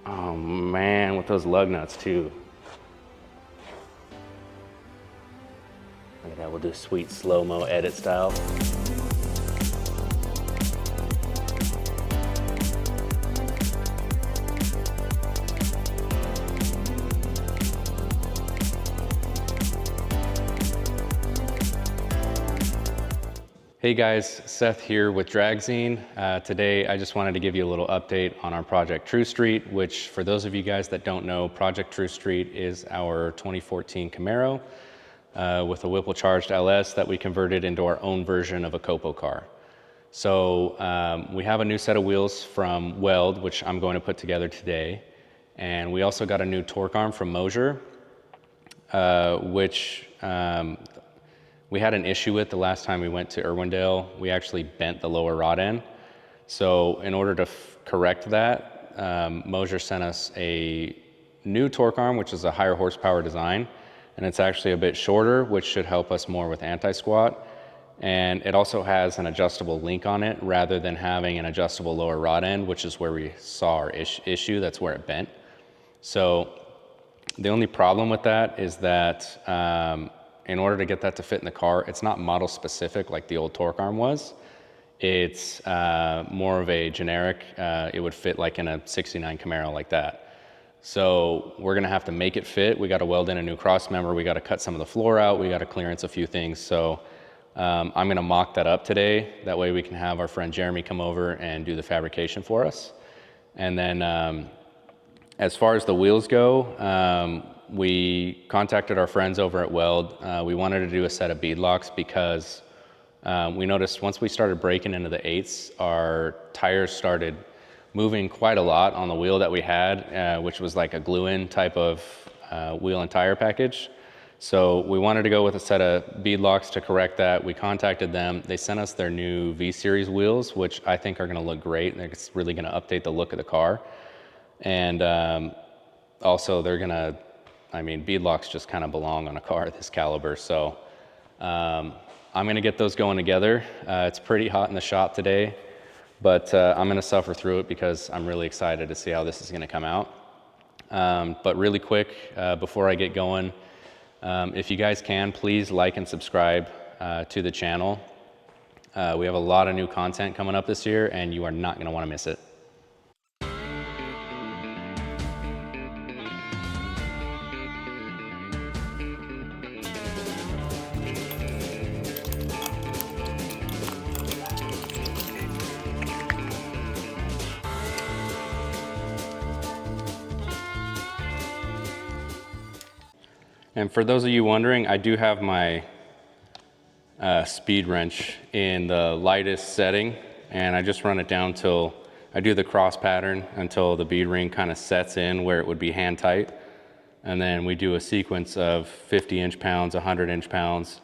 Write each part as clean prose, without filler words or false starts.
Oh man, with those lug nuts too. Look at that, we'll do sweet slow-mo edit style. Hey guys, Seth here with Dragzine. Today I just wanted to give you a little update on our Project True SStreet, which for those of you guys that don't know, Project True SStreet is our 2014 Camaro with a Whipple charged LS that we converted into our own version of a COPO car. So we have a new set of wheels from WELD, which I'm going to put together today. And we also got a new torque arm from Mosier, which we had an issue with the last time we went to Irwindale. We actually bent the lower rod end. So in order to correct that, Mosier sent us a new torque arm, which is a higher horsepower design. And it's actually a bit shorter, which should help us more with anti-squat. And it also has an adjustable link on it rather than having an adjustable lower rod end, which is where we saw our issue. That's where it bent. So the only problem with that is that in order to get that to fit in the car, it's not model specific like the old torque arm was. It's more of a generic, it would fit like in a 69 Camaro like that. So we're gonna have to make it fit. We gotta weld in a new cross member. We gotta cut some of the floor out. We gotta clearance a few things. So I'm gonna mock that up today. That way we can have our friend Jeremy come over and do the fabrication for us. And then as far as the wheels go, we contacted our friends over at WELD. We wanted to do a set of beadlocks because we noticed once we started breaking into the 8s, our tires started moving quite a lot on the wheel that we had, which was like a glue-in type of wheel and tire package. So we wanted to go with a set of beadlocks to correct that. We contacted them. They sent us their new V-Series wheels, which I think are gonna look great. It's really gonna update the look of the car. And also they're gonna, I mean, beadlocks just kind of belong on a car this caliber. So I'm gonna get those going together. It's pretty hot in the shop today, but I'm gonna suffer through it because I'm really excited to see how this is gonna come out. But really quick, before I get going, if you guys can, please like and subscribe to the channel. We have a lot of new content coming up this year and you are not gonna wanna miss it. And for those of you wondering, I do have my speed wrench in the lightest setting, and I just run it down till I do the cross pattern until the bead ring kind of sets in where it would be hand tight. And then we do a sequence of 50 inch-pounds, 100 inch-pounds,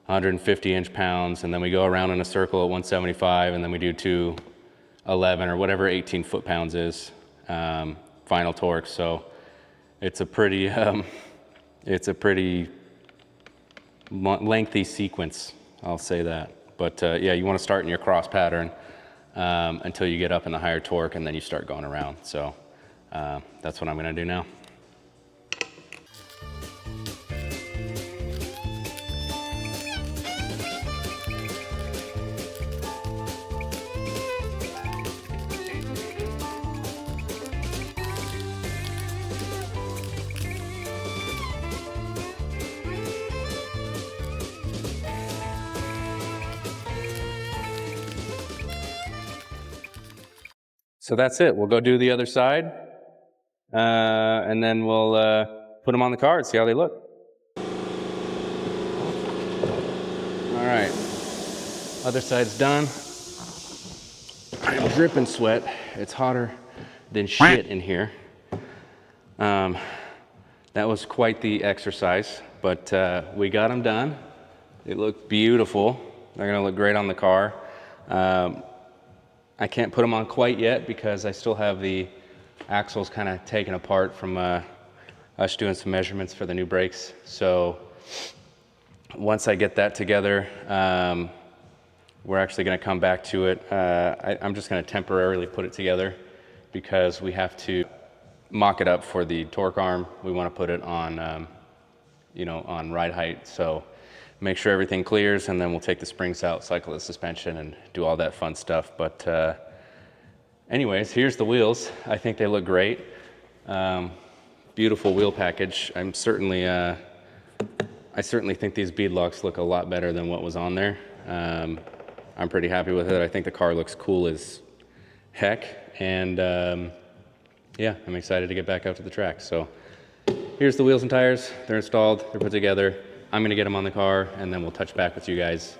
150 inch-pounds, and then we go around in a circle at 175, and then we do 211 or whatever 18 foot-pounds is, final torque. So it's a pretty lengthy sequence, I'll say that. But yeah, you want to start in your cross pattern until you get up in the higher torque, and then you start going around. So that's what I'm going to do now. So that's it. We'll go do the other side, and then we'll put them on the car and see how they look. All right, other side's done. I'm dripping sweat. It's hotter than shit in here. That was quite the exercise, but we got them done. They look beautiful. They're gonna look great on the car. I can't put them on quite yet because I still have the axles kind of taken apart from us doing some measurements for the new brakes. So once I get that together, we're actually going to come back to it. I'm just going to temporarily put it together because we have to mock it up for the torque arm. We want to put it on, you know, on ride height. So make sure everything clears, and then we'll take the springs out, cycle the suspension, and do all that fun stuff. But anyways, here's the wheels. I think they look great. Beautiful wheel package. I certainly think these beadlocks look a lot better than what was on there. I'm pretty happy with it. I think the car looks cool as heck, and yeah, I'm excited to get back out to the track. So here's the wheels and tires. They're installed, they're put together. I'm gonna get them on the car, and then we'll touch back with you guys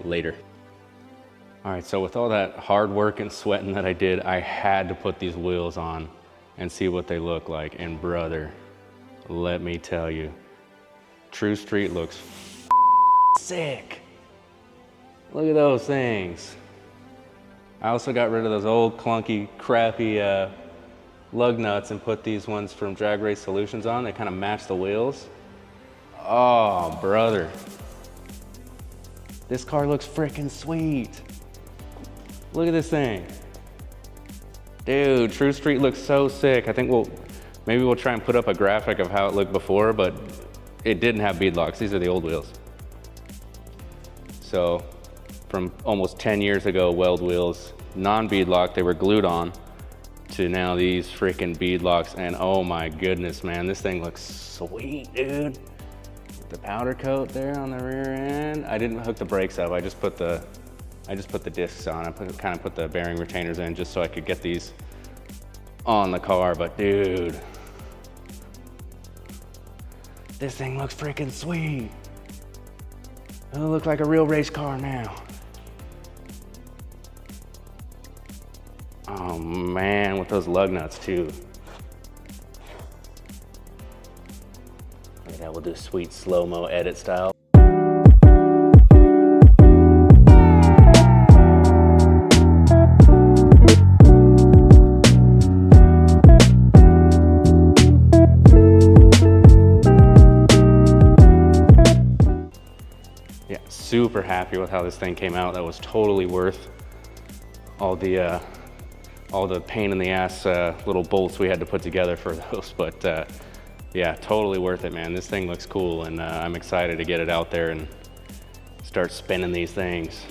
later. All right, so with all that hard work and sweating that I did, I had to put these wheels on and see what they look like. And brother, let me tell you, True Street looks sick. Look at those things. I also got rid of those old clunky, crappy lug nuts and put these ones from Drag Race Solutions on. They kind of match the wheels. Oh, brother. This car looks freaking sweet. Look at this thing. Dude, True Street looks so sick. I think maybe we'll try and put up a graphic of how it looked before, but it didn't have beadlocks. These are the old wheels. So from almost 10 years ago, WELD wheels, non-beadlock, they were glued on, to now these freaking beadlocks. And oh my goodness, man, this thing looks sweet, dude. The powder coat there on the rear end. I didn't hook the brakes up. I just put the discs on. I kind of put the bearing retainers in just so I could get these on the car. But dude, this thing looks freaking sweet. It'll look like a real race car now. Oh man, with those lug nuts too. Look at that, we'll do sweet slow-mo edit style. Yeah, super happy with how this thing came out. That was totally worth all the pain in the ass little bolts we had to put together for those. But yeah, totally worth it, man. This thing looks cool, and I'm excited to get it out there and start spinning these things.